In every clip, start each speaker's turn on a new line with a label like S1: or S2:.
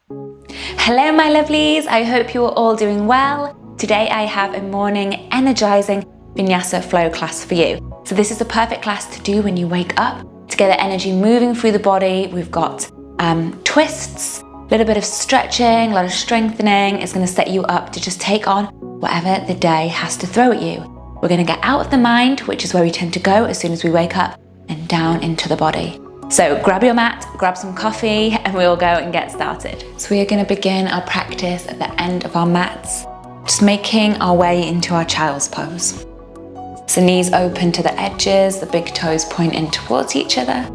S1: Hello my lovelies, I hope you are all doing well. Today I have a morning energizing Vinyasa flow class for you. So this is the perfect class to do when you wake up, to get the energy moving through the body. We've got twists, a little bit of stretching, a lot of strengthening. It's going to set you up to just take on whatever the day has to throw at you. We're going to get out of the mind, which is where we tend to go as soon as we wake up, and down into the body. So grab your mat, grab some coffee, and we will go and get started. So we are going to begin our practice at the end of our mats, just making our way into our child's pose. So knees open to the edges, the big toes point in towards each other.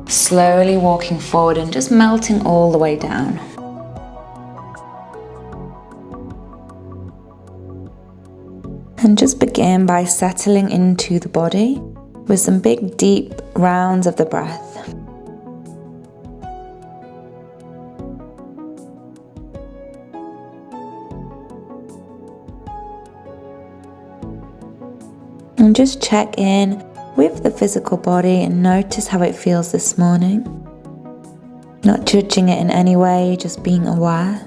S1: Slowly walking forward and just melting all the way down. And just begin by settling into the body with some big deep rounds of the breath. And just check in with the physical body and notice how it feels this morning. Not judging it in any way, just being aware.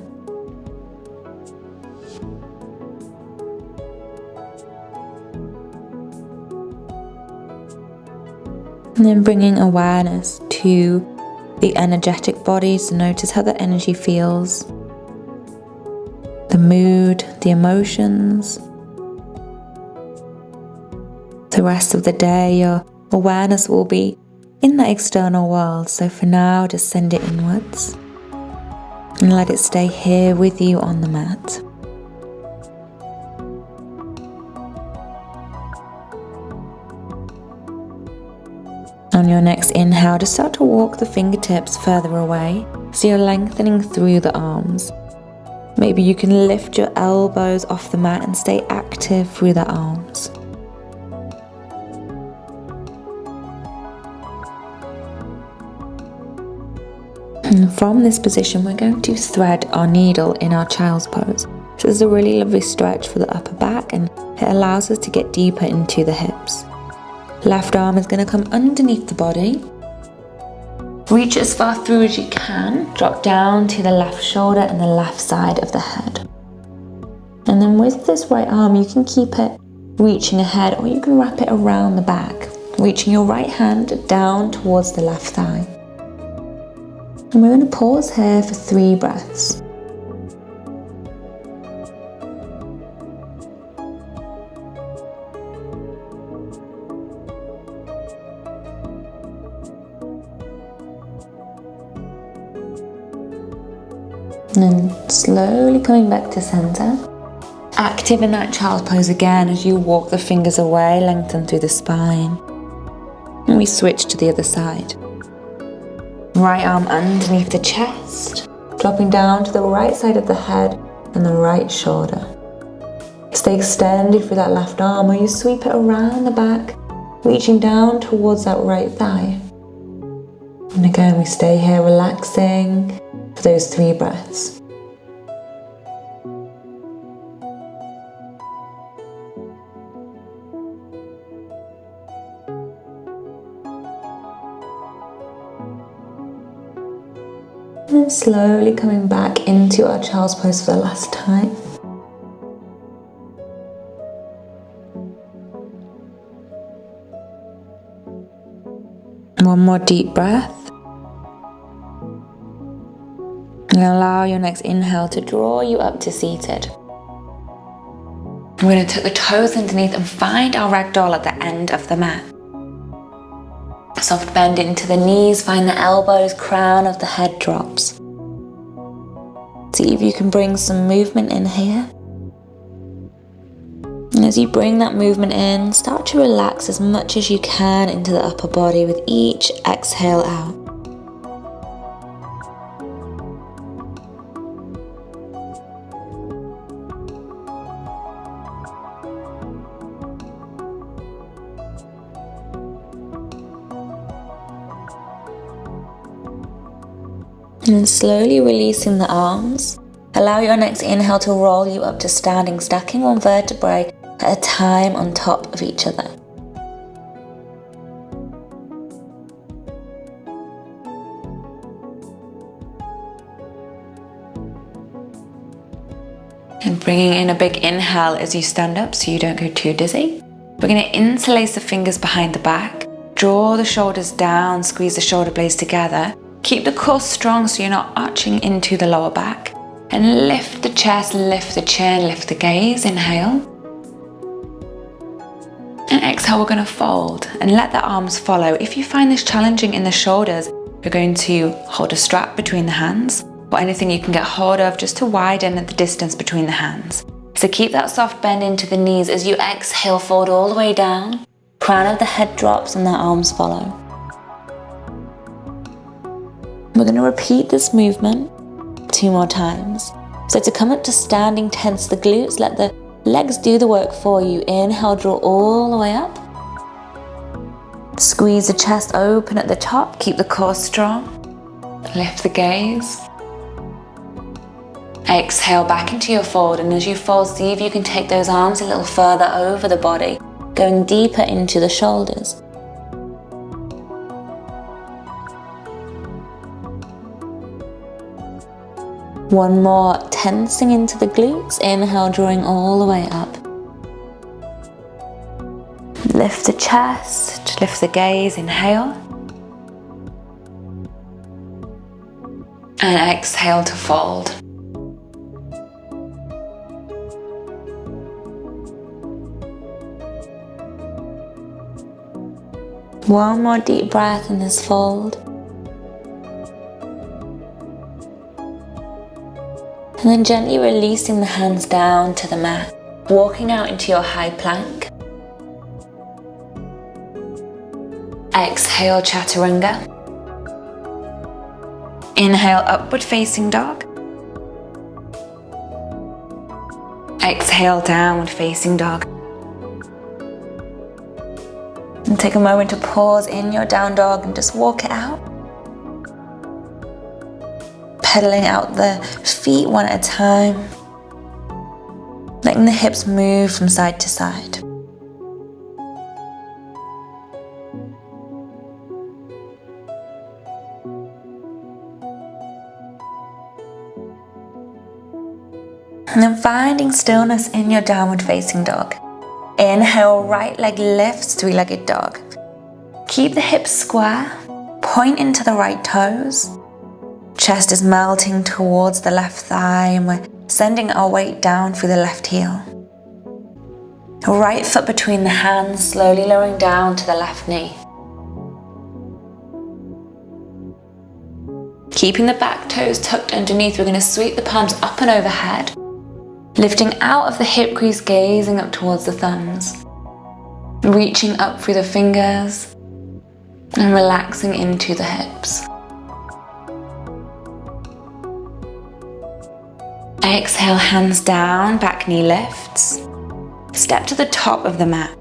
S1: And then bringing awareness to the energetic body, so notice how the energy feels, the mood, the emotions. The rest of the day, your awareness will be in the external world, so for now, just send it inwards and let it stay here with you on the mat. On your next inhale, just start to walk the fingertips further away, so you're lengthening through the arms. Maybe you can lift your elbows off the mat and stay active through the arms. And from this position, we're going to thread our needle in our child's pose. So this is a really lovely stretch for the upper back, and it allows us to get deeper into the hips. Left arm is going to come underneath the body. Reach as far through as you can. Drop down to the left shoulder and the left side of the head. And then with this right arm, you can keep it reaching ahead, or you can wrap it around the back, reaching your right hand down towards the left thigh. And we're going to pause here for 3 breaths. And then slowly coming back to center. Active in that child's pose again as you walk the fingers away, lengthen through the spine. And we switch to the other side. Right arm underneath the chest, dropping down to the right side of the head and the right shoulder. Stay extended through that left arm, or you sweep it around the back, reaching down towards that right thigh. And again, we stay here relaxing for those 3 breaths. And then slowly coming back into our child's pose for the last time. One more deep breath. And allow your next inhale to draw you up to seated. We're going to tuck the toes underneath and find our ragdoll at the end of the mat. Soft bend into the knees, find the elbows, crown of the head drops. See if you can bring some movement in here. And as you bring that movement in, start to relax as much as you can into the upper body with each exhale out. And then slowly releasing the arms. Allow your next inhale to roll you up to standing, stacking one vertebrae at a time on top of each other. And bringing in a big inhale as you stand up so you don't go too dizzy. We're going to interlace the fingers behind the back, draw the shoulders down, squeeze the shoulder blades together. Keep the core strong so you're not arching into the lower back. And lift the chest, lift the chin, lift the gaze. Inhale. And exhale, we're going to fold and let the arms follow. If you find this challenging in the shoulders, you're going to hold a strap between the hands or anything you can get hold of just to widen the distance between the hands. So keep that soft bend into the knees as you exhale, fold all the way down. Crown of the head drops and the arms follow. We're going to repeat this movement 2 more times. So to come up to standing, tense the glutes, let the legs do the work for you. Inhale, draw all the way up. Squeeze the chest open at the top, keep the core strong. Lift the gaze. Exhale back into your fold, and as you fold, see if you can take those arms a little further over the body, going deeper into the shoulders. One more, tensing into the glutes. Inhale, drawing all the way up. Lift the chest, lift the gaze, inhale. And exhale to fold. One more deep breath in this fold. And then gently releasing the hands down to the mat, walking out into your high plank. Exhale, chaturanga. Inhale, upward facing dog. Exhale, downward facing dog. And take a moment to pause in your down dog and just walk it out. Pedaling out the feet one at a time. Letting the hips move from side to side. And then finding stillness in your downward facing dog. Inhale, right leg lifts, three-legged dog. Keep the hips square, point into the right toes. Chest is melting towards the left thigh and we're sending our weight down through the left heel. Right foot between the hands, slowly lowering down to the left knee. Keeping the back toes tucked underneath, we're going to sweep the palms up and overhead. Lifting out of the hip crease, gazing up towards the thumbs. Reaching up through the fingers and relaxing into the hips. Exhale, hands down, back knee lifts. Step to the top of the mat.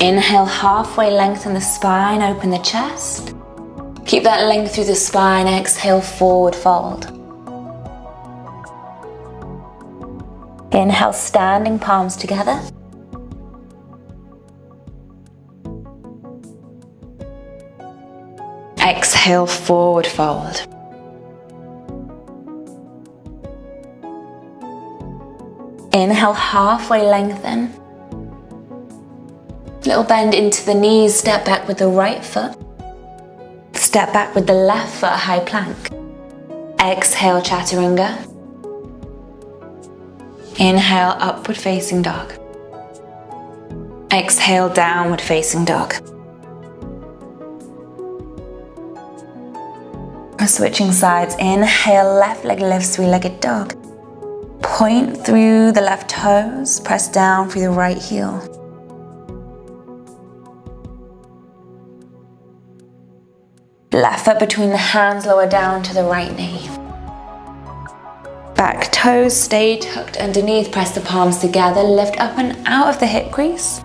S1: Inhale, halfway lengthen the spine, open the chest. Keep that length through the spine. Exhale, forward fold. Inhale, standing palms together. Exhale, forward fold. Inhale, halfway lengthen. Little bend into the knees, step back with the right foot. Step back with the left foot, high plank. Exhale, chaturanga. Inhale, upward facing dog. Exhale, downward facing dog. We're switching sides. Inhale, left leg lifts, three-legged dog. Point through the left toes, press down through the right heel. Left foot between the hands, lower down to the right knee. Back toes stay tucked underneath, press the palms together, lift up and out of the hip crease.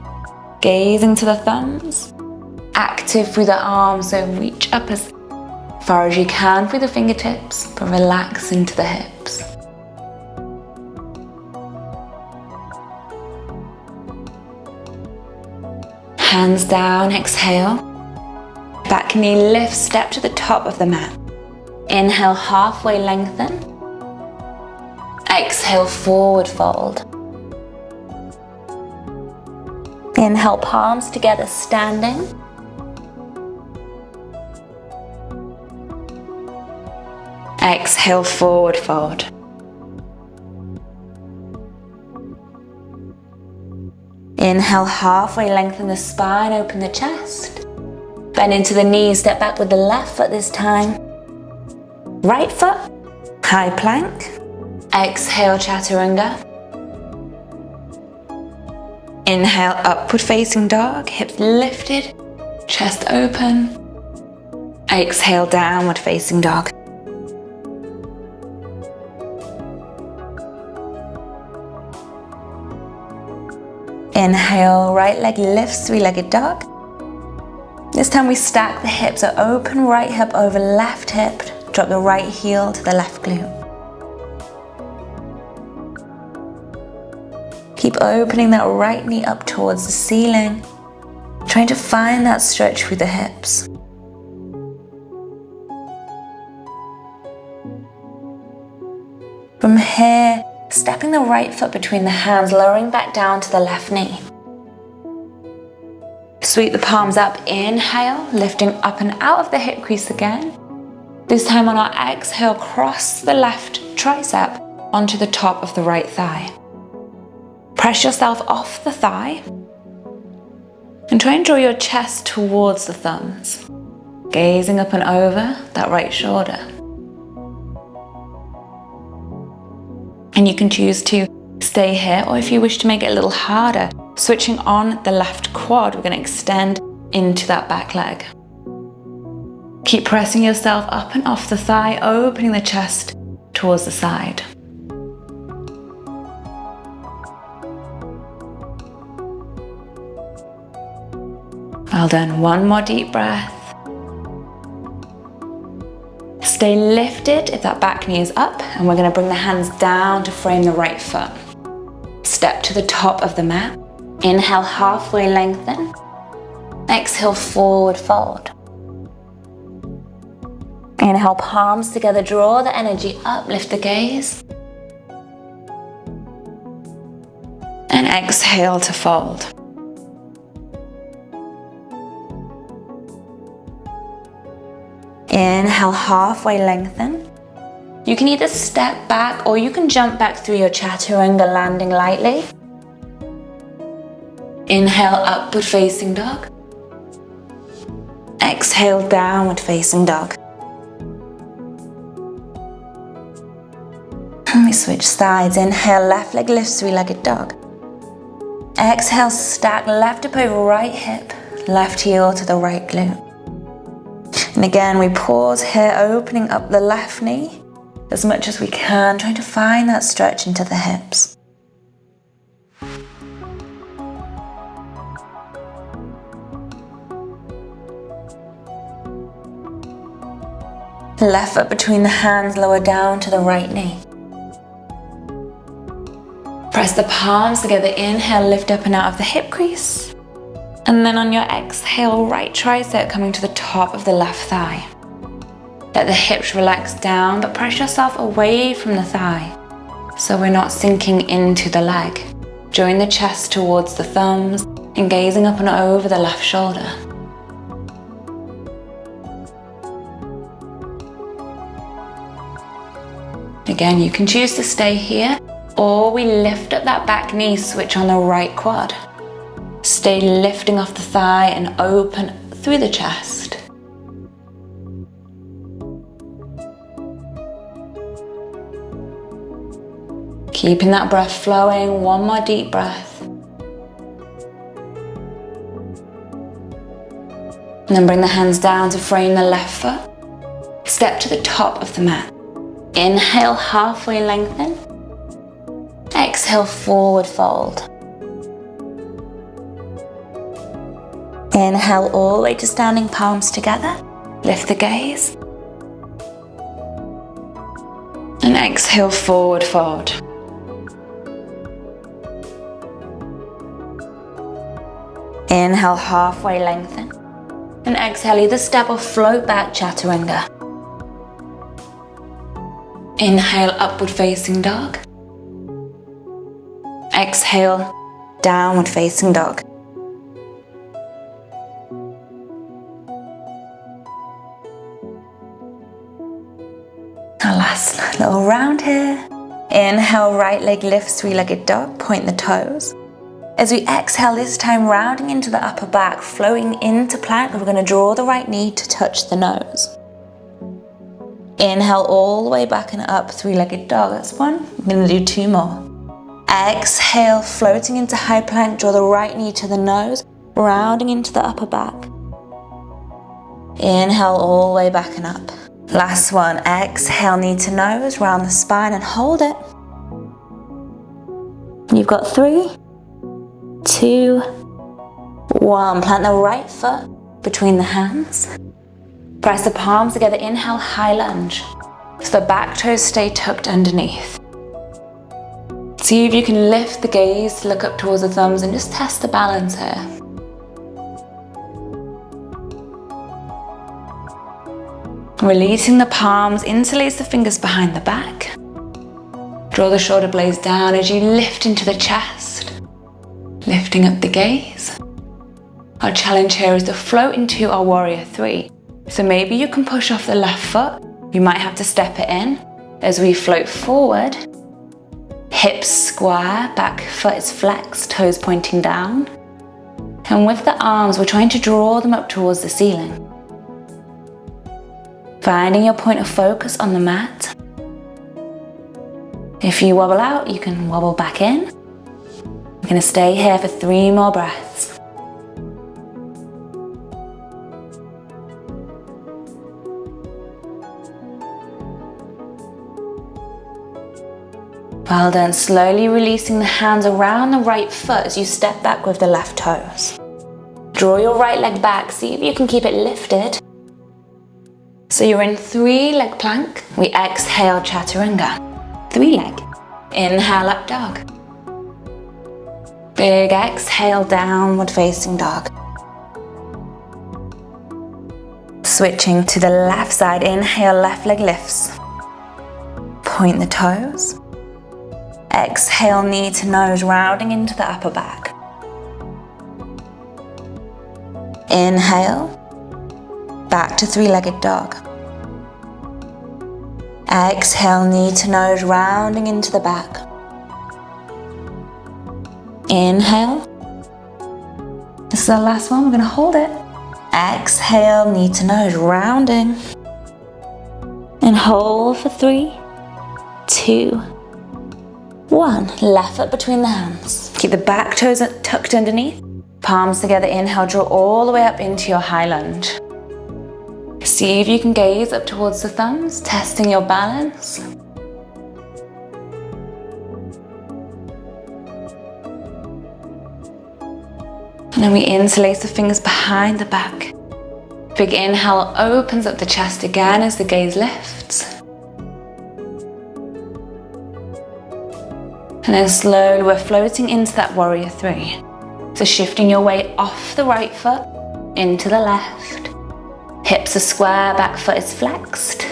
S1: Gazing to the thumbs. Active through the arms, so reach up as far as you can through the fingertips, but relax into the hips. Hands down, exhale. Back knee lifts, step to the top of the mat. Inhale, halfway lengthen. Exhale, forward fold. Inhale, palms together, standing. Exhale, forward fold. Inhale, halfway lengthen the spine, open the chest. Bend into the knees, step back with the left foot this time. Right foot, high plank. Exhale, chaturanga. Inhale, upward facing dog, hips lifted, chest open. Exhale, downward facing dog. Inhale, right leg lifts, three-legged dog. This time we stack the hips, so open right hip over left hip, drop the right heel to the left glute. Keep opening that right knee up towards the ceiling, trying to find that stretch through the hips. From here, stepping the right foot between the hands, lowering back down to the left knee. Sweep the palms up, inhale, lifting up and out of the hip crease again. This time on our exhale, cross the left tricep onto the top of the right thigh. Press yourself off the thigh and try and draw your chest towards the thumbs, gazing up and over that right shoulder. And you can choose to stay here, or if you wish to make it a little harder, switching on the left quad, we're going to extend into that back leg. Keep pressing yourself up and off the thigh, opening the chest towards the side. Well done. One more deep breath. Stay lifted if that back knee is up, and we're going to bring the hands down to frame the right foot. Step to the top of the mat. Inhale, halfway lengthen. Exhale, forward fold. Inhale, palms together, draw the energy up, lift the gaze. And exhale to fold. Inhale, halfway lengthen. You can either step back or you can jump back through your chaturanga, landing lightly. Inhale, upward facing dog. Exhale, downward facing dog. And we switch sides. Inhale, left leg lifts, three-legged dog. Exhale, stack left hip over right hip, left heel to the right glute. And again, we pause here, opening up the left knee as much as we can, trying to find that stretch into the hips. Left foot between the hands, lower down to the right knee. Press the palms together, inhale, lift up and out of the hip crease. And then on your exhale, right tricep coming to the top of the left thigh. Let the hips relax down, but press yourself away from the thigh so we're not sinking into the leg. Drawing the chest towards the thumbs and gazing up and over the left shoulder. Again, you can choose to stay here, or we lift up that back knee, switch on the right quad. Stay lifting off the thigh and open through the chest. Keeping that breath flowing, one more deep breath. And then bring the hands down to frame the left foot. Step to the top of the mat. Inhale, halfway lengthen. Exhale, forward fold. Inhale all the way to standing, palms together. Lift the gaze. And exhale, forward fold. Inhale, halfway lengthen. And exhale, either step or float back, chaturanga. Inhale, upward facing dog. Exhale, downward facing dog. Our last little round here. Inhale, right leg lifts, three-legged dog, point the toes. As we exhale this time, rounding into the upper back, flowing into plank, we're going to draw the right knee to touch the nose. Inhale all the way back and up, three-legged dog, that's one. We're going to do two more. Exhale, floating into high plank, draw the right knee to the nose, rounding into the upper back. Inhale all the way back and up. Last one, exhale, knee to nose, round the spine and hold it. You've got 3, 2, 1. Plant the right foot between the hands. Press the palms together, inhale, high lunge. So the back toes stay tucked underneath. See if you can lift the gaze, look up towards the thumbs and just test the balance here. Releasing the palms, interlace the fingers behind the back. Draw the shoulder blades down as you lift into the chest, lifting up the gaze. Our challenge here is to float into our warrior 3. So maybe you can push off the left foot. You might have to step it in as we float forward. Hips square, back foot is flexed, toes pointing down. And with the arms, we're trying to draw them up towards the ceiling. Finding your point of focus on the mat. If you wobble out, you can wobble back in. We're going to stay here for 3 more breaths. Well done. Slowly releasing the hands around the right foot as you step back with the left toes. Draw your right leg back. See if you can keep it lifted. So you're in 3-leg plank. We exhale, chaturanga. 3-leg. Inhale, up dog. Big exhale, downward facing dog. Switching to the left side. Inhale, left leg lifts. Point the toes. Exhale, knee to nose, rounding into the upper back. Inhale. Back to 3-legged dog. Exhale, knee to nose, rounding into the back. Inhale. This is our last one, we're going to hold it. Exhale, knee to nose, rounding. And hold for 3, 2, 1. Left foot between the hands. Keep the back toes tucked underneath. Palms together, inhale, draw all the way up into your high lunge. See if you can gaze up towards the thumbs, testing your balance. And then we interlace the fingers behind the back. Big inhale opens up the chest again as the gaze lifts. And then slowly we're floating into that warrior 3. So shifting your weight off the right foot into the left. Hips are square, back foot is flexed.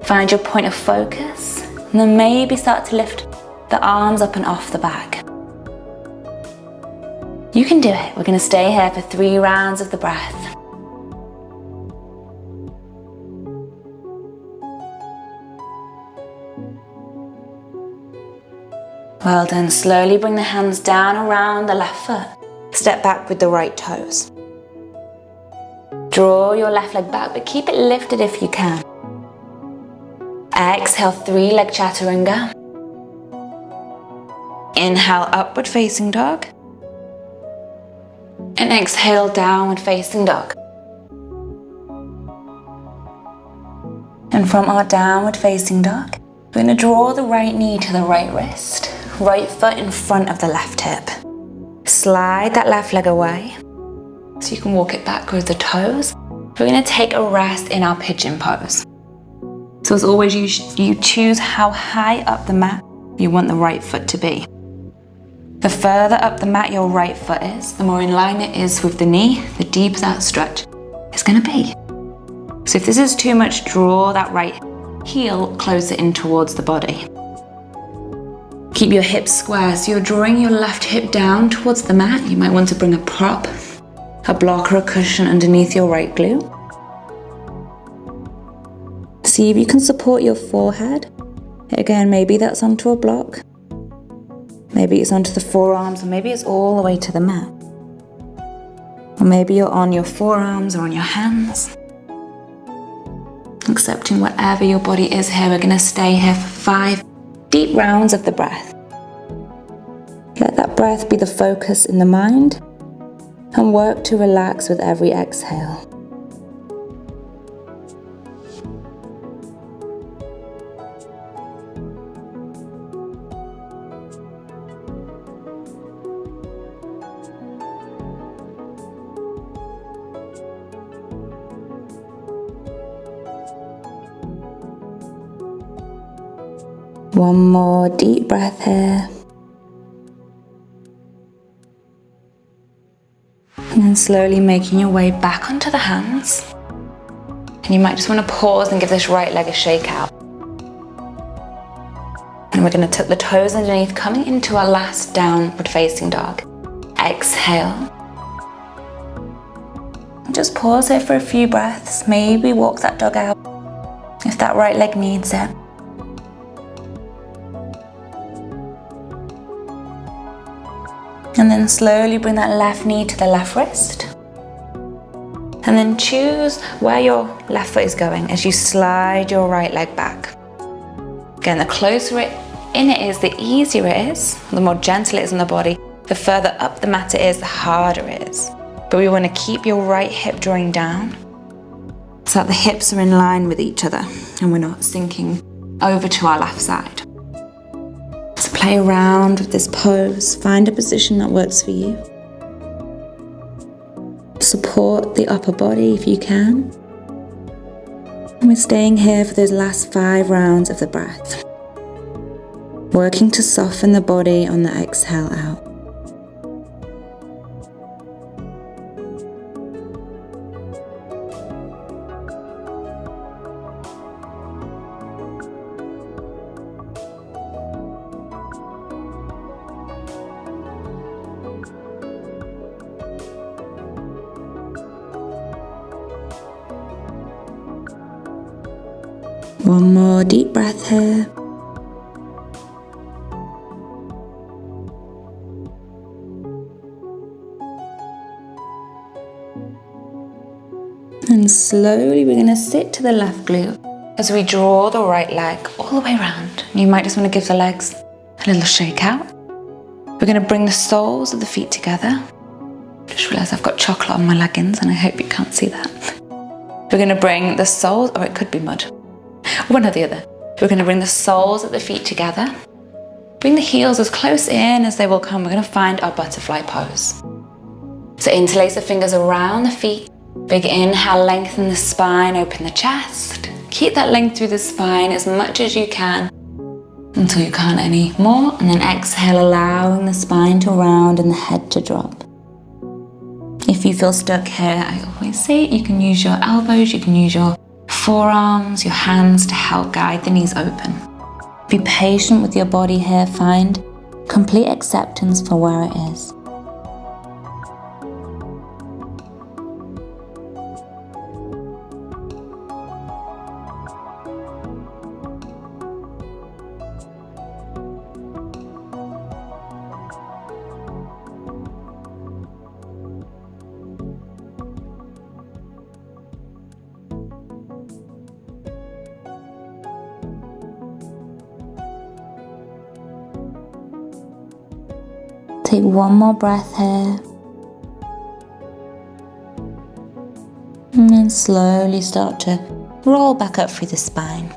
S1: Find your point of focus. And then maybe start to lift the arms up and off the back. You can do it. We're going to stay here for 3 rounds of the breath. Well done. Slowly bring the hands down around the left foot. Step back with the right toes. Draw your left leg back, but keep it lifted if you can. Exhale, 3-leg chaturanga. Inhale, upward facing dog. And exhale, downward facing dog. And from our downward facing dog, we're going to draw the right knee to the right wrist. Right foot in front of the left hip. Slide that left leg away. So you can walk it back with the toes. We're going to take a rest in our pigeon pose. So as always, you choose how high up the mat you want the right foot to be. The further up the mat your right foot is, the more in line it is with the knee, the deeper that stretch is going to be. So if this is too much, draw that right heel closer in towards the body. Keep your hips square, so you're drawing your left hip down towards the mat. You might want to bring a prop, a block or a cushion underneath your right glute. See if you can support your forehead. Again, maybe that's onto a block. Maybe it's onto the forearms, or maybe it's all the way to the mat. Or maybe you're on your forearms or on your hands. Accepting wherever your body is here. We're going to stay here for 5 deep rounds of the breath. Let that breath be the focus in the mind and work to relax with every exhale. One more deep breath here. And then slowly making your way back onto the hands. And you might just want to pause and give this right leg a shake out. And we're going to tuck the toes underneath, coming into our last downward facing dog. Exhale. And just pause here for a few breaths. Maybe walk that dog out if that right leg needs it. And then slowly bring that left knee to the left wrist. And then choose where your left foot is going as you slide your right leg back. Again, the closer in it is, the easier it is. The more gentle it is on the body, the further up the mat it is, the harder it is. But we want to keep your right hip drawing down so that the hips are in line with each other and we're not sinking over to our left side. So play around with this pose, find a position that works for you. Support the upper body if you can. And we're staying here for those last 5 rounds of the breath. Working to soften the body on the exhale out. One more deep breath here. And slowly we're going to sit to the left glute as we draw the right leg all the way around. You might just want to give the legs a little shake out. We're going to bring the soles of the feet together. Just realised I've got chocolate on my leggings and I hope you can't see that. We're going to bring the soles, or it could be mud. One or the other. We're going to bring the soles of the feet together. Bring the heels as close in as they will come. We're going to find our butterfly pose. So interlace the fingers around the feet. Big inhale, lengthen the spine, open the chest. Keep that length through the spine as much as you can until you can't anymore. And then exhale, allowing the spine to round and the head to drop. If you feel stuck here, I always say you can use your elbows, you can use your forearms, your hands to help guide the knees open. Be patient with your body here. Find complete acceptance for where it is. Take one more breath here. And then slowly start to roll back up through the spine.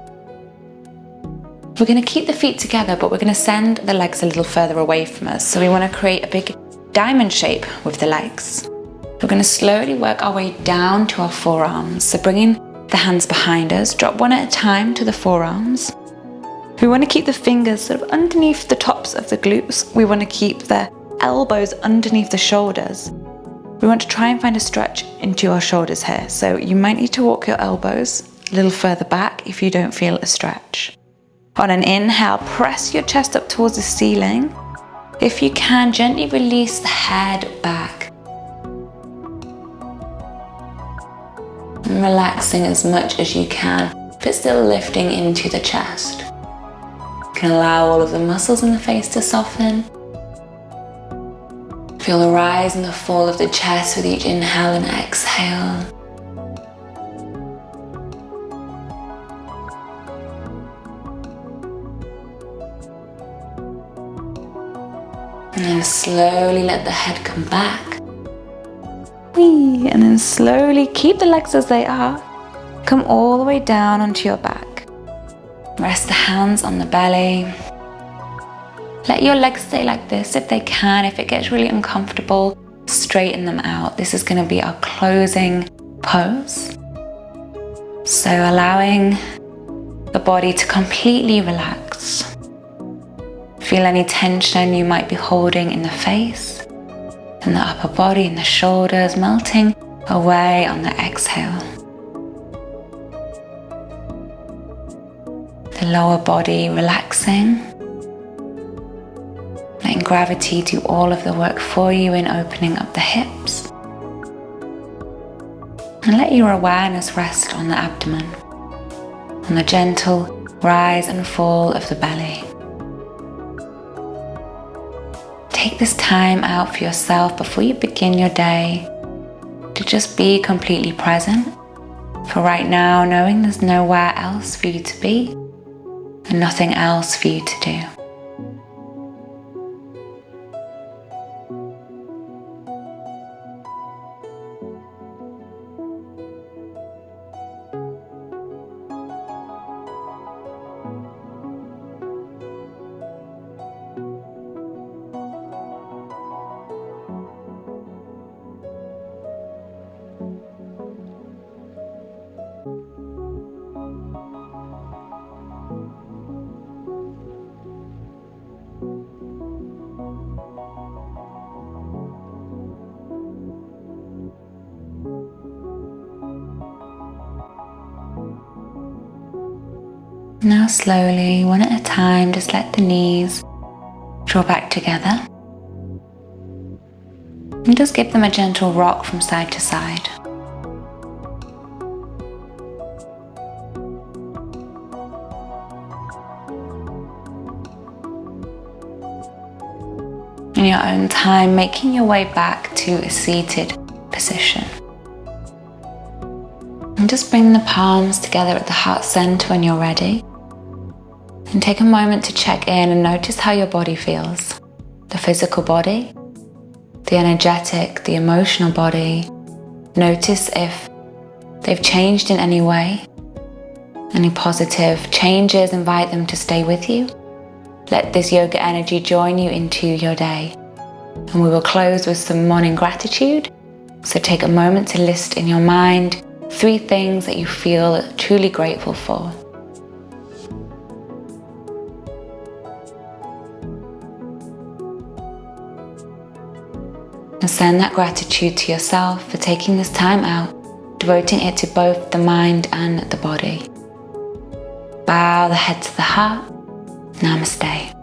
S1: We're going to keep the feet together, but we're going to send the legs a little further away from us. So we want to create a big diamond shape with the legs. We're going to slowly work our way down to our forearms. So bringing the hands behind us, drop one at a time to the forearms. We want to keep the fingers sort of underneath the tops of the glutes. We want to keep the elbows underneath the shoulders. We want to try and find a stretch into our shoulders here. So you might need to walk your elbows a little further back if you don't feel a stretch. On an inhale, press your chest up towards the ceiling. If you can, gently release the head back. And relaxing as much as you can, but still lifting into the chest. You can allow all of the muscles in the face to soften. Feel the rise and the fall of the chest with each inhale and exhale. And then slowly let the head come back. Whee! And then slowly keep the legs as they are. Come all the way down onto your back. Rest the hands on the belly. Let your legs stay like this if they can. If it gets really uncomfortable, straighten them out. This is going to be our closing pose. So allowing the body to completely relax. Feel any tension you might be holding in the face, in the upper body, in the shoulders, melting away on the exhale. The lower body relaxing. Letting gravity do all of the work for you in opening up the hips. And let your awareness rest on the abdomen, on the gentle rise and fall of the belly. Take this time out for yourself before you begin your day to just be completely present for right now, knowing there's nowhere else for you to be and nothing else for you to do. Now slowly, one at a time, just let the knees draw back together. And just give them a gentle rock from side to side. In your own time, making your way back to a seated position. And just bring the palms together at the heart center when you're ready. And take a moment to check in and notice how your body feels. The physical body, the energetic, the emotional body. Notice if they've changed in any way. Any positive changes, invite them to stay with you. Let this yoga energy join you into your day. And we will close with some morning gratitude. So take a moment to list in your mind 3 things that you feel truly grateful for. And send that gratitude to yourself for taking this time out, devoting it to both the mind and the body. Bow the head to the heart. Namaste.